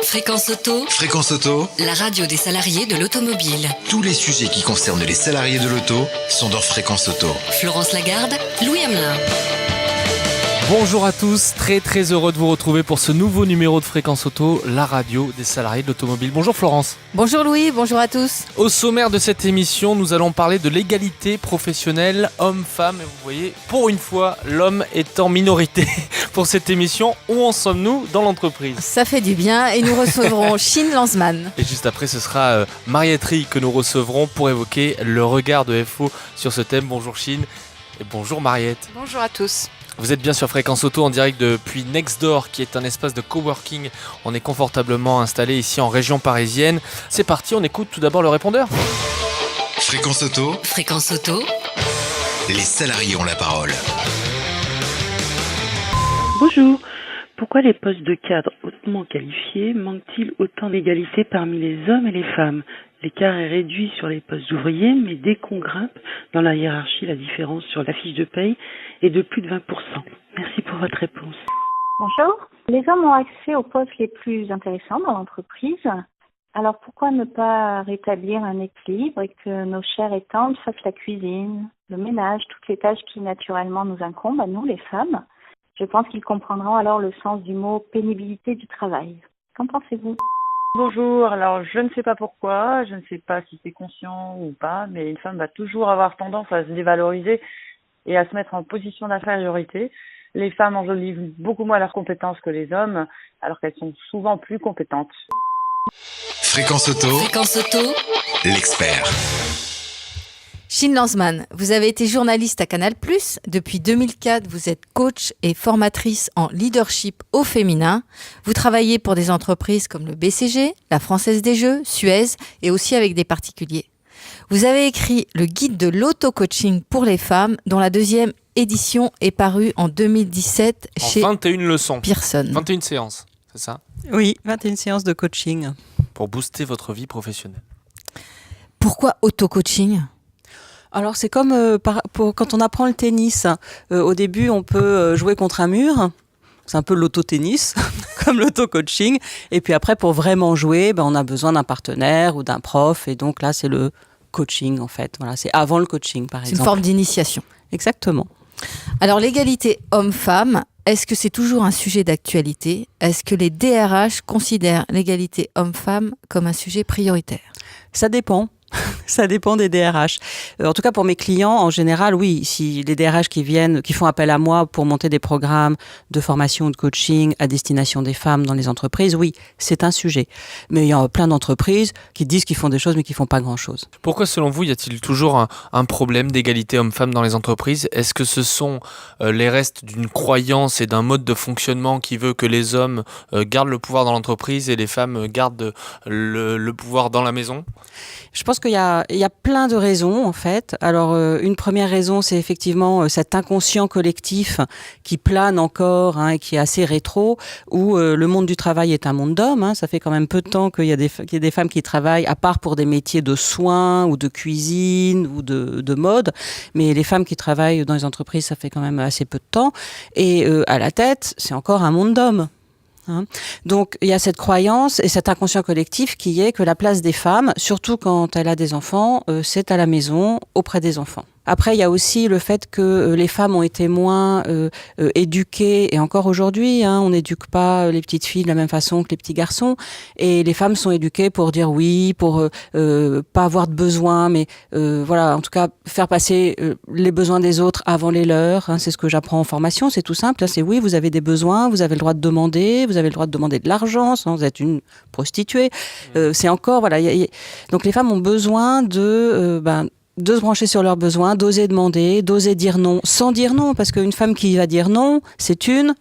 Fréquence Auto, Fréquence Auto, la radio des salariés de l'automobile. tous les sujets qui concernent les salariés de l'auto sont dans Fréquence Auto. Florence Lagarde, Louis Hamelin. Bonjour à tous, très heureux de vous retrouver pour ce nouveau numéro de Fréquence Auto, la radio des salariés de l'automobile. Bonjour Florence. Bonjour Louis, bonjour à tous. Au sommaire de cette émission, nous allons parler de l'égalité professionnelle homme-femme. Et vous voyez, pour une fois, l'homme est en minorité pour cette émission. Où en sommes-nous dans l'entreprise ? Ça fait du bien et nous recevrons Chine Lanzmann. Et juste après, ce sera Mariette Rie que nous recevrons pour évoquer le regard de FO sur ce thème. Bonjour Chine et bonjour Mariette. Bonjour à tous. Vous êtes bien sur Fréquence Auto en direct depuis Nextdoor, qui est un espace de coworking. On est confortablement installé ici en région parisienne. C'est parti, on écoute tout d'abord le répondeur. Fréquence Auto, Fréquence Auto, les salariés ont la parole. Bonjour. Pourquoi les postes de cadres hautement qualifiés manquent-ils autant d'égalité parmi les hommes et les femmes ? L'écart est réduit sur les postes d'ouvriers, mais dès qu'on grimpe dans la hiérarchie, la différence sur la fiche de paye est de plus de 20%. Merci pour votre réponse. Bonjour. Les hommes ont accès aux postes les plus intéressants dans l'entreprise. Alors pourquoi ne pas rétablir un équilibre et que nos chers et tendres fassent la cuisine, le ménage, toutes les tâches qui naturellement nous incombent à nous les femmes ? Je pense qu'ils comprendront alors le sens du mot pénibilité du travail. Qu'en pensez-vous ? Bonjour, alors je ne sais pas pourquoi, je ne sais pas si c'est conscient ou pas, mais une femme va toujours avoir tendance à se dévaloriser et à se mettre en position d'infériorité. Les femmes enjolivent beaucoup moins leurs compétences que les hommes, alors qu'elles sont souvent plus compétentes. Fréquence Auto, Fréquence Auto, l'expert. Chine Lanzmann, vous avez été journaliste à Canal+. Depuis 2004, vous êtes coach et formatrice en leadership au féminin. Vous travaillez pour des entreprises comme le BCG, la Française des Jeux, Suez et aussi avec des particuliers. Vous avez écrit le guide de l'auto-coaching pour les femmes, dont la deuxième édition est parue en 2017 chez 21 leçons, Pearson. 21 séances, c'est ça ? Oui, 21 séances de coaching. Pour booster votre vie professionnelle. Pourquoi auto-coaching ? Alors c'est comme quand on apprend le tennis. Au début, on peut jouer contre un mur. C'est un peu l'auto-tennis, comme l'auto-coaching. Et puis après, pour vraiment jouer, on a besoin d'un partenaire ou d'un prof. Et donc là, c'est le coaching, en fait. Voilà, c'est avant le coaching, par C'est exemple. une forme d'initiation. Exactement. Alors l'égalité homme-femme, est-ce que c'est toujours un sujet d'actualité ? Est-ce que les DRH considèrent l'égalité homme-femme comme un sujet prioritaire ? Ça dépend. Ça dépend des DRH. En tout cas, pour mes clients, en général, oui. Si les DRH qui font appel à moi pour monter des programmes de formation ou de coaching à destination des femmes dans les entreprises, oui, c'est un sujet. Mais il y a plein d'entreprises qui disent qu'ils font des choses, mais qui font pas grand-chose. Pourquoi, selon vous, y a-t-il toujours un problème d'égalité homme-femme dans les entreprises ? Est-ce que ce sont les restes d'une croyance et d'un mode de fonctionnement qui veut que les hommes gardent le pouvoir dans l'entreprise et les femmes gardent le pouvoir dans la maison ? Je pense qu'il y a plein de raisons, en fait. Alors, une première raison, c'est effectivement cet inconscient collectif qui plane encore et qui est assez rétro, où le monde du travail est un monde d'hommes. Ça fait quand même peu de temps qu'il y a des femmes qui travaillent, à part pour des métiers de soins ou de cuisine ou de mode. Mais les femmes qui travaillent dans les entreprises, ça fait quand même assez peu de temps. Et à la tête, c'est encore un monde d'hommes. Donc il y a cette croyance et cet inconscient collectif qui est que la place des femmes, surtout quand elle a des enfants, c'est à la maison, auprès des enfants. Après, il y a aussi le fait que les femmes ont été moins éduquées, et encore aujourd'hui, on n'éduque pas les petites filles de la même façon que les petits garçons, et les femmes sont éduquées pour dire oui, pour pas avoir de besoins, mais voilà, en tout cas, faire passer les besoins des autres avant les leurs, c'est ce que j'apprends en formation, c'est tout simple, c'est oui, vous avez des besoins, vous avez le droit de demander, vous avez le droit de demander de l'argent sans être une prostituée, c'est encore, voilà, donc les femmes ont besoin de se brancher sur leurs besoins, d'oser demander, d'oser dire non, sans dire non, parce qu'une femme qui va dire non, c'est une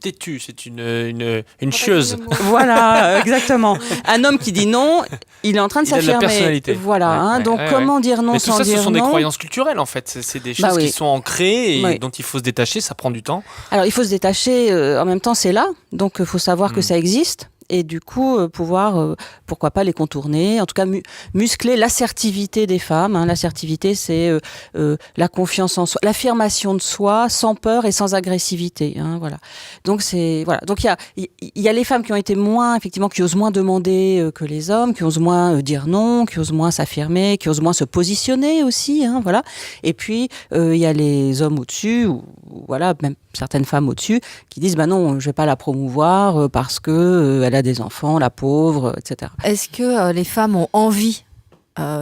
têtue, c'est une chieuse. Voilà, exactement. Un homme qui dit non, il est en train de s'affirmer. Il a de la personnalité. Voilà, donc comment dire non sans dire non ? Mais tout ça, ce sont des croyances culturelles, en fait. C'est des choses qui sont ancrées et dont il faut se détacher, ça prend du temps. Alors, il faut se détacher, en même temps, c'est là, donc il faut savoir que ça existe. et du coup pouvoir, pourquoi pas les contourner, en tout cas muscler l'assertivité des femmes. Hein. L'assertivité, c'est la confiance en soi, l'affirmation de soi sans peur et sans agressivité. Hein, voilà. Donc Donc il y a les femmes qui ont été moins, effectivement, qui osent moins demander que les hommes, qui osent moins dire non, qui osent moins s'affirmer, qui osent moins se positionner aussi. Hein, voilà. Et puis il y a les hommes au-dessus, ou voilà, même certaines femmes au-dessus, qui disent non, je vais pas la promouvoir parce que elle a des enfants, la pauvre, etc. Est-ce que les femmes ont envie,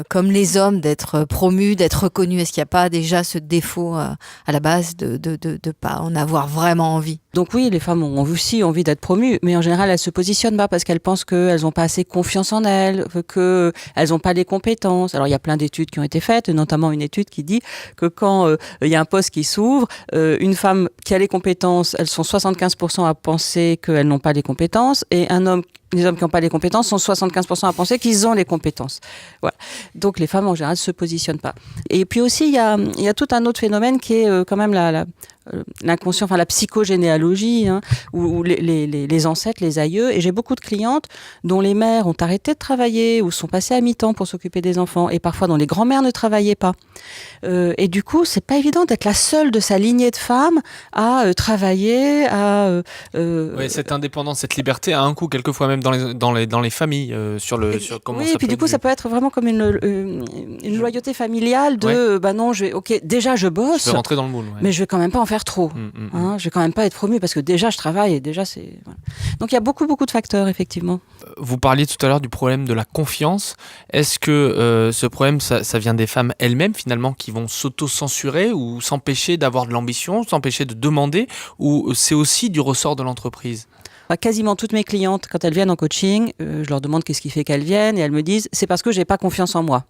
comme les hommes, d'être promues, d'être reconnues? Est-ce qu'il n'y a pas déjà ce défaut à la base de pas en avoir vraiment envie? Donc oui, les femmes ont aussi envie d'être promues, mais en général, elles se positionnent pas parce qu'elles pensent qu'elles n'ont pas assez confiance en elles, qu'elles n'ont pas les compétences. Alors il y a plein d'études qui ont été faites, notamment une étude qui dit que quand il y a un poste qui s'ouvre, une femme qui a les compétences, elles sont 75% à penser qu'elles n'ont pas les compétences, et les hommes qui n'ont pas les compétences sont 75% à penser qu'ils ont les compétences. Voilà. Donc les femmes en général se positionnent pas. Et puis aussi il y a tout un autre phénomène qui est quand même l'inconscient, enfin la psychogénéalogie, hein, où les ancêtres, les aïeux. Et j'ai beaucoup de clientes dont les mères ont arrêté de travailler ou sont passées à mi-temps pour s'occuper des enfants, et parfois dont les grands-mères ne travaillaient pas. Et du coup, c'est pas évident d'être la seule de sa lignée de femmes à travailler, Oui, cette indépendance, cette liberté a un coût quelquefois même dans les familles sur comment oui, ça et puis peut du coup, être vu. ça peut être vraiment comme une loyauté familiale de non, déjà je bosse, Je vais rentrer dans le moule. Ouais. mais je vais quand même pas en faire trop. Hein, je vais quand même pas être promue parce que déjà je travaille et déjà c'est. Voilà. Donc il y a beaucoup de facteurs effectivement. Vous parliez tout à l'heure du problème de la confiance. Est-ce que ce problème, ça vient des femmes elles-mêmes finalement qui vont s'auto-censurer ou s'empêcher d'avoir de l'ambition, s'empêcher de demander, ou c'est aussi du ressort de l'entreprise? Quasiment toutes mes clientes, quand elles viennent en coaching, je leur demande qu'est-ce qui fait qu'elles viennent, et elles me disent c'est parce que j'ai pas confiance en moi.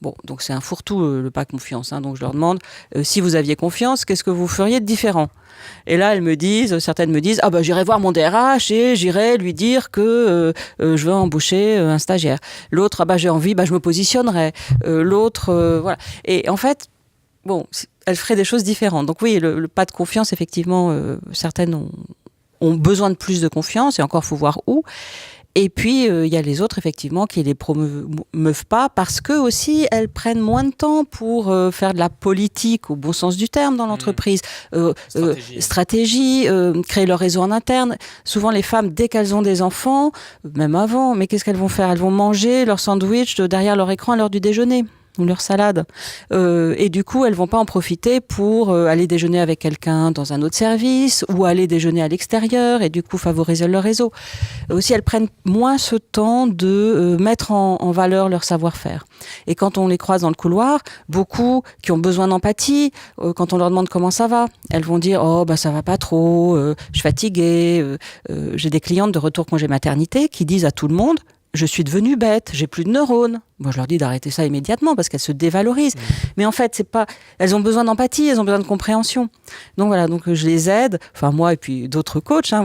Bon, donc c'est un fourre-tout le pas confiance. Hein, donc je leur demande si vous aviez confiance, qu'est-ce que vous feriez de différent? Et là, certaines me disent j'irai voir mon DRH et j'irai lui dire que je veux embaucher un stagiaire. L'autre j'ai envie, je me positionnerai. L'autre voilà. Et en fait, elles feraient des choses différentes. Donc oui, le pas de confiance, effectivement, certaines ont besoin de plus de confiance, et encore faut voir où. Et puis, il y a les autres, effectivement, qui les promeuvent pas parce que aussi, elles prennent moins de temps pour faire de la politique, au bon sens du terme, dans l'entreprise. Stratégie, créer leur réseau en interne. Souvent, les femmes, dès qu'elles ont des enfants, même avant, mais qu'est-ce qu'elles vont faire? Elles vont manger leur sandwich derrière leur écran à l'heure du déjeuner, ou leur salade. Et du coup, elles vont pas en profiter pour aller déjeuner avec quelqu'un dans un autre service, ou aller déjeuner à l'extérieur, et du coup favoriser leur réseau. Aussi, elles prennent moins ce temps de mettre en valeur leur savoir-faire. Et quand on les croise dans le couloir, beaucoup qui ont besoin d'empathie, quand on leur demande comment ça va, elles vont dire ça va pas trop, je suis fatiguée. J'ai des clientes de retour congé maternité qui disent à tout le monde: je suis devenue bête, j'ai plus de neurones. Moi, je leur dis d'arrêter ça immédiatement parce qu'elles se dévalorisent. Mais en fait, elles ont besoin d'empathie, elles ont besoin de compréhension. Donc voilà, je les aide, enfin moi et puis d'autres coachs. Hein,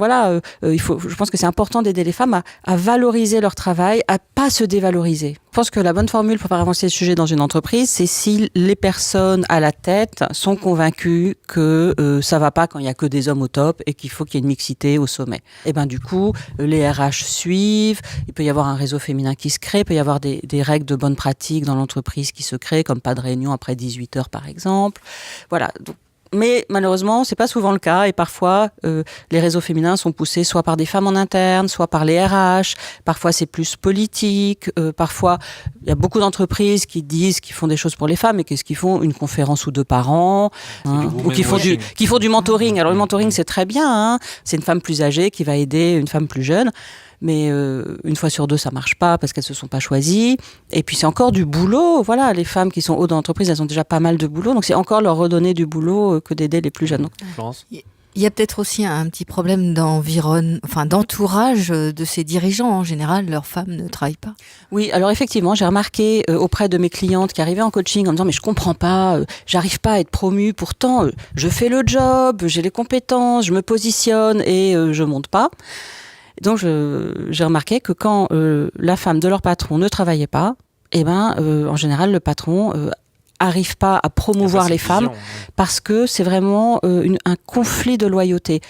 je pense que c'est important d'aider les femmes à valoriser leur travail, à pas se dévaloriser. Je pense que la bonne formule pour faire avancer le sujet dans une entreprise, c'est si les personnes à la tête sont convaincues que ça va pas quand il y a que des hommes au top et qu'il faut qu'il y ait une mixité au sommet. Et du coup, les RH suivent. Il peut y avoir un réseau féminin qui se crée, il peut y avoir des règles de bonnes pratiques dans l'entreprise qui se créent, comme pas de réunion après 18h par exemple. Voilà. Mais malheureusement, c'est pas souvent le cas, et parfois les réseaux féminins sont poussés soit par des femmes en interne, soit par les RH. Parfois c'est plus politique. Parfois il y a beaucoup d'entreprises qui disent qu'ils font des choses pour les femmes, et qu'est-ce qu'ils font? Une conférence ou deux par an, ou qui font du mentoring. Alors le mentoring c'est très bien. Hein. C'est une femme plus âgée qui va aider une femme plus jeune. Mais une fois sur deux, ça marche pas parce qu'elles se sont pas choisies. Et puis c'est encore du boulot. Voilà, les femmes qui sont hautes dans l'entreprise, elles ont déjà pas mal de boulot. Donc c'est encore leur redonner du boulot que d'aider les plus jeunes. Florence ? Il y a peut-être aussi un petit problème d'entourage de ces dirigeants. En général, leurs femmes ne travaillent pas. Oui, alors effectivement, j'ai remarqué auprès de mes clientes qui arrivaient en coaching en me disant mais je comprends pas, j'arrive pas à être promue. Pourtant, je fais le job, j'ai les compétences, je me positionne et je monte pas. Donc, j'ai remarqué que quand la femme de leur patron ne travaillait pas, en général, le patron arrive pas à promouvoir les femmes parce que c'est vraiment un conflit de loyauté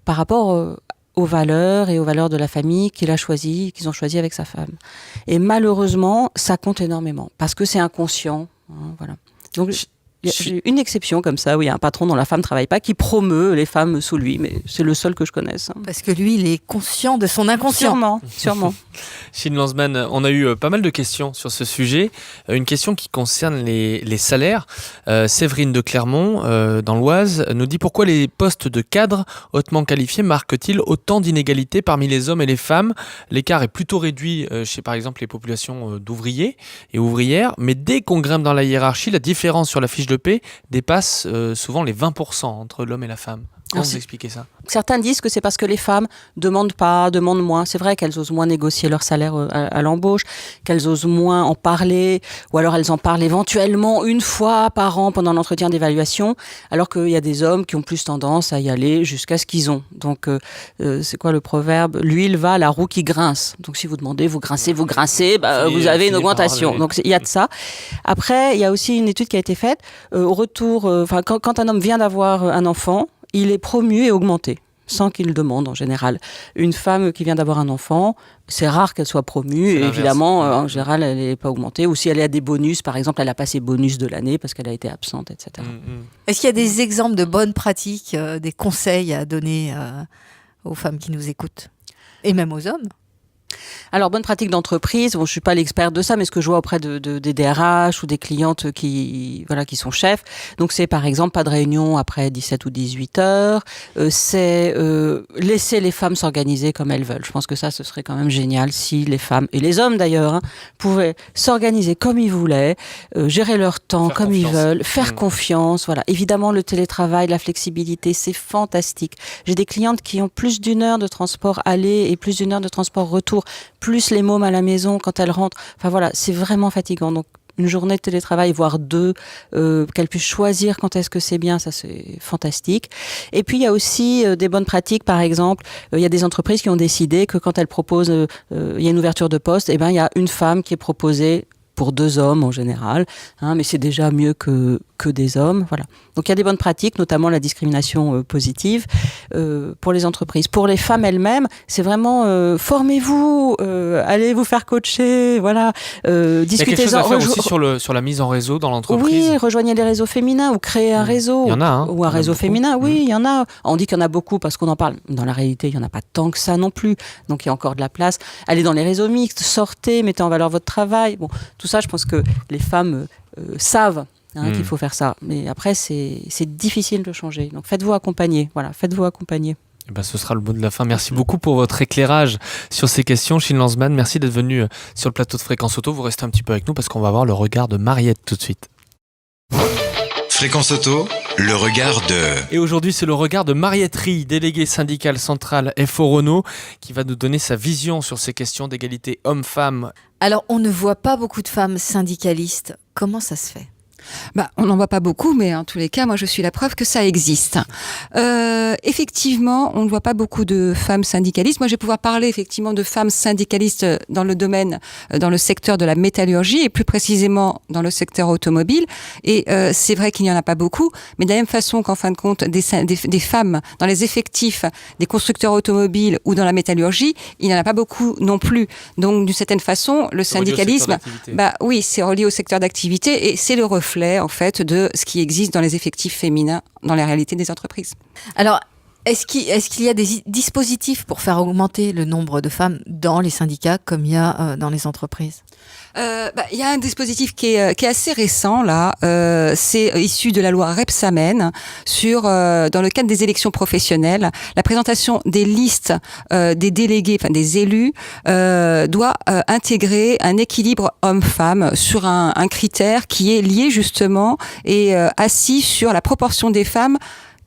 par rapport aux valeurs et aux valeurs de la famille qu'ils ont choisi avec sa femme. Et malheureusement, ça compte énormément parce que c'est inconscient. Voilà. Donc, j'ai une exception comme ça, où il y a un patron dont la femme ne travaille pas, qui promeut les femmes sous lui, mais c'est le seul que je connaisse. Parce que lui, il est conscient de son inconscient. Sûrement. Chine Lanzmann, on a eu pas mal de questions sur ce sujet. Une question qui concerne les salaires. Séverine de Clermont, dans l'Oise, nous dit pourquoi les postes de cadres hautement qualifiés marquent-ils autant d'inégalités parmi les hommes et les femmes ? L'écart est plutôt réduit chez, par exemple, les populations d'ouvriers et ouvrières, mais dès qu'on grimpe dans la hiérarchie, la différence sur la fiche de paie dépasse souvent les 20% entre l'homme et la femme. Comment vous expliquez ça ? Certains disent que c'est parce que les femmes demandent moins. C'est vrai qu'elles osent moins négocier leur salaire à l'embauche, qu'elles osent moins en parler, ou alors elles en parlent éventuellement une fois par an pendant l'entretien d'évaluation, alors qu'il y a des hommes qui ont plus tendance à y aller jusqu'à ce qu'ils ont. Donc, c'est quoi le proverbe ? L'huile va, la roue qui grince. Donc, si vous demandez, vous grincez, vous avez une augmentation. Donc, il y a de ça. Après, il y a aussi une étude qui a été faite. Au retour, quand un homme vient d'avoir un enfant, il est promu et augmenté, sans qu'il le demande en général. Une femme qui vient d'avoir un enfant, c'est rare qu'elle soit promue, et évidemment, en général, elle n'est pas augmentée. Ou si elle a des bonus, par exemple, elle n'a pas ses bonus de l'année parce qu'elle a été absente, etc. Est-ce qu'il y a des exemples de bonnes pratiques, des conseils à donner aux femmes qui nous écoutent ? Et même aux hommes ? Alors, bonne pratique d'entreprise, je suis pas l'expert de ça, mais ce que je vois auprès des DRH ou des clientes qui sont chefs, donc c'est par exemple pas de réunion après 17 ou 18 heures, c'est laisser les femmes s'organiser comme elles veulent. Je pense que ça, ce serait quand même génial si les femmes, et les hommes d'ailleurs, pouvaient s'organiser comme ils voulaient, gérer leur temps comme ils veulent, faire confiance. Voilà. Évidemment, le télétravail, la flexibilité, c'est fantastique. J'ai des clientes qui ont plus d'1 heure de transport aller et plus d'1 heure de transport retour, plus les mômes à la maison quand elles rentrent. Enfin voilà, c'est vraiment fatigant. Donc une journée de télétravail, voire 2, qu'elles puissent choisir quand est-ce que c'est bien, ça c'est fantastique. Et puis il y a aussi des bonnes pratiques, par exemple, il y a des entreprises qui ont décidé que quand elles proposent, il y a une ouverture de poste, il y a une femme qui est proposée pour 2 hommes en général, mais c'est déjà mieux que des hommes. Voilà. Donc il y a des bonnes pratiques, notamment la discrimination positive pour les entreprises. Pour les femmes elles-mêmes, c'est vraiment formez-vous, allez vous faire coacher, voilà, discutez-en. Il y a quelque chose à faire aussi sur la mise en réseau dans l'entreprise. Oui, rejoignez les réseaux féminins ou créez un réseau. Il y en a, ou un réseau féminin, oui, il y en a. On dit qu'il y en a beaucoup parce qu'on en parle. Dans la réalité, il n'y en a pas tant que ça non plus. Donc il y a encore de la place. Allez dans les réseaux mixtes, sortez, mettez en valeur votre travail. Bon, tout ça, je pense que les femmes savent qu'il faut faire ça. Mais après, c'est difficile de changer. Donc faites-vous accompagner. Voilà, faites-vous accompagner. Ce sera le mot de la fin. Merci beaucoup pour votre éclairage sur ces questions. Chine Lanzmann, merci d'être venue sur le plateau de Fréquence Auto. Vous restez un petit peu avec nous parce qu'on va voir le regard de Mariette tout de suite. Fréquence Auto, le regard de... Et aujourd'hui, c'est le regard de Mariette Rie, déléguée syndicale centrale FO Renault, qui va nous donner sa vision sur ces questions d'égalité homme-femme. Alors, on ne voit pas beaucoup de femmes syndicalistes. Comment ça se fait ? On n'en voit pas beaucoup, mais en tous les cas, moi, je suis la preuve que ça existe. Effectivement, on ne voit pas beaucoup de femmes syndicalistes. Moi, je vais pouvoir parler effectivement de femmes syndicalistes dans le domaine, dans le secteur de la métallurgie et plus précisément dans le secteur automobile. Et c'est vrai qu'il n'y en a pas beaucoup, mais de la même façon qu'en fin de compte, des femmes dans les effectifs des constructeurs automobiles ou dans la métallurgie, il n'y en a pas beaucoup non plus. Donc, d'une certaine façon, le syndicalisme, oui, c'est relié au secteur d'activité et c'est le reflet en fait de ce qui existe dans les effectifs féminins dans la réalité des entreprises. Alors, est-ce qu'il y a des dispositifs pour faire augmenter le nombre de femmes dans les syndicats comme il y a dans les entreprises ? Il y a un dispositif qui est assez récent là, c'est issu de la loi Rebsamen dans le cadre des élections professionnelles, la présentation des listes des délégués, enfin des élus, doit intégrer un équilibre homme-femme sur un critère qui est lié justement et assis sur la proportion des femmes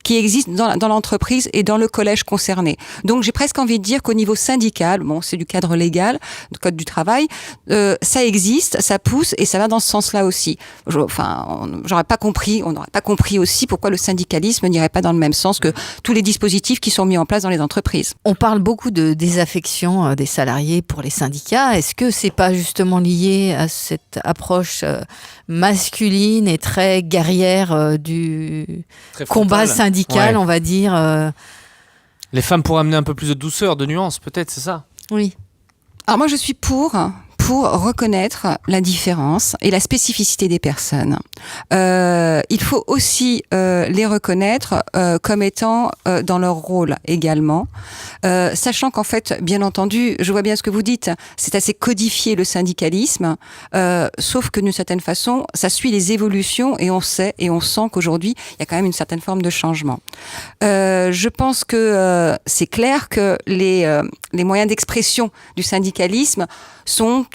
qui existe dans l'entreprise et dans le collège concerné. Donc j'ai presque envie de dire qu'au niveau syndical, c'est du cadre légal, du code du travail, ça existe, ça pousse et ça va dans ce sens-là aussi. On n'aurait pas compris aussi pourquoi le syndicalisme n'irait pas dans le même sens que tous les dispositifs qui sont mis en place dans les entreprises. On parle beaucoup de désaffection des salariés pour les syndicats. Est-ce que c'est pas justement lié à cette approche masculine et très guerrière du très combat frontal. syndical, on va dire Les femmes pourraient amener un peu plus de douceur, de nuance, peut-être, c'est ça? Oui. Alors moi, je suis pour reconnaître la différence et la spécificité des personnes. Il faut aussi les reconnaître comme étant dans leur rôle également, sachant qu'en fait, bien entendu, je vois bien ce que vous dites, c'est assez codifié le syndicalisme, sauf que d'une certaine façon, ça suit les évolutions et on sait et on sent qu'aujourd'hui, il y a quand même une certaine forme de changement. Je pense que c'est clair que les moyens d'expression du syndicalisme sont,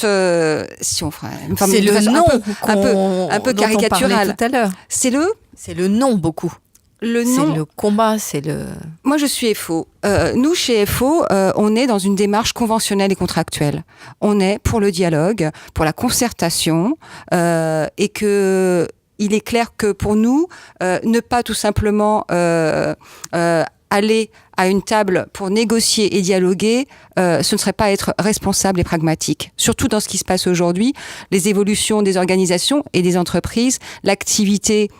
si on fera une forme C'est de le façon nom un peu dont on caricatural. parlait tout à l'heure. C'est le nom beaucoup. nom. C'est le combat, c'est le... Moi, je suis FO. Nous, chez FO, on est dans une démarche conventionnelle et contractuelle. On est pour le dialogue, pour la concertation, et que il est clair que pour nous, ne pas tout simplement aller à une table pour négocier et dialoguer, ce ne serait pas être responsable et pragmatique. Surtout dans ce qui se passe aujourd'hui, les évolutions des organisations et des entreprises, l'activité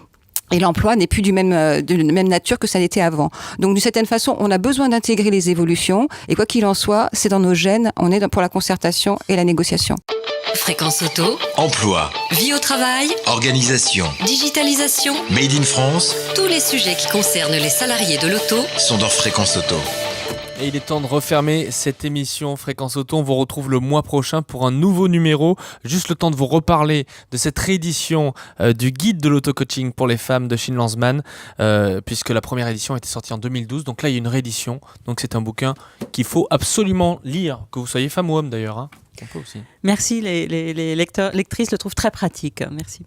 et l'emploi n'est plus de même nature que ça l'était avant. Donc, d'une certaine façon, on a besoin d'intégrer les évolutions. Et quoi qu'il en soit, c'est dans nos gènes. On est pour la concertation et la négociation. Fréquence Auto, Emploi, vie au travail, organisation, digitalisation, Made in France tous les sujets qui concernent les salariés de l'auto sont dans Fréquence Auto. Et il est temps de refermer cette émission Fréquence Auto. On vous retrouve le mois prochain pour un nouveau numéro. Juste le temps de vous reparler de cette réédition du guide de l'auto-coaching pour les femmes de Shin Lanzmann, puisque la première édition était sortie en 2012. Donc là, il y a une réédition. Donc c'est un bouquin qu'il faut absolument lire, que vous soyez femme ou homme d'ailleurs. Hein. On peut aussi. Merci, les lectrices le trouvent très pratique. Merci.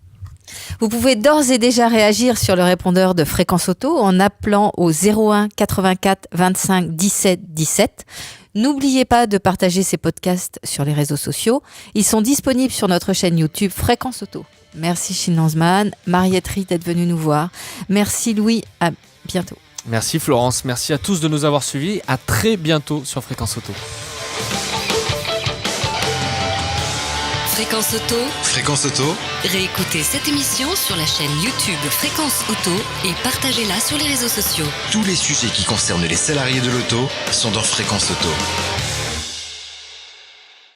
Vous pouvez d'ores et déjà réagir sur le répondeur de Fréquence Auto en appelant au 01 84 25 17 17. N'oubliez pas de partager ces podcasts sur les réseaux sociaux. Ils sont disponibles sur notre chaîne YouTube Fréquence Auto. Merci Shin Lanzmann, Mariette Rie d'être venue nous voir. Merci Louis, à bientôt. Merci Florence, merci à tous de nous avoir suivis. À très bientôt sur Fréquence Auto. Fréquence Auto, Fréquence Auto, réécoutez cette émission sur la chaîne YouTube Fréquence Auto et partagez-la sur les réseaux sociaux. tous les sujets qui concernent les salariés de l'auto sont dans Fréquence Auto.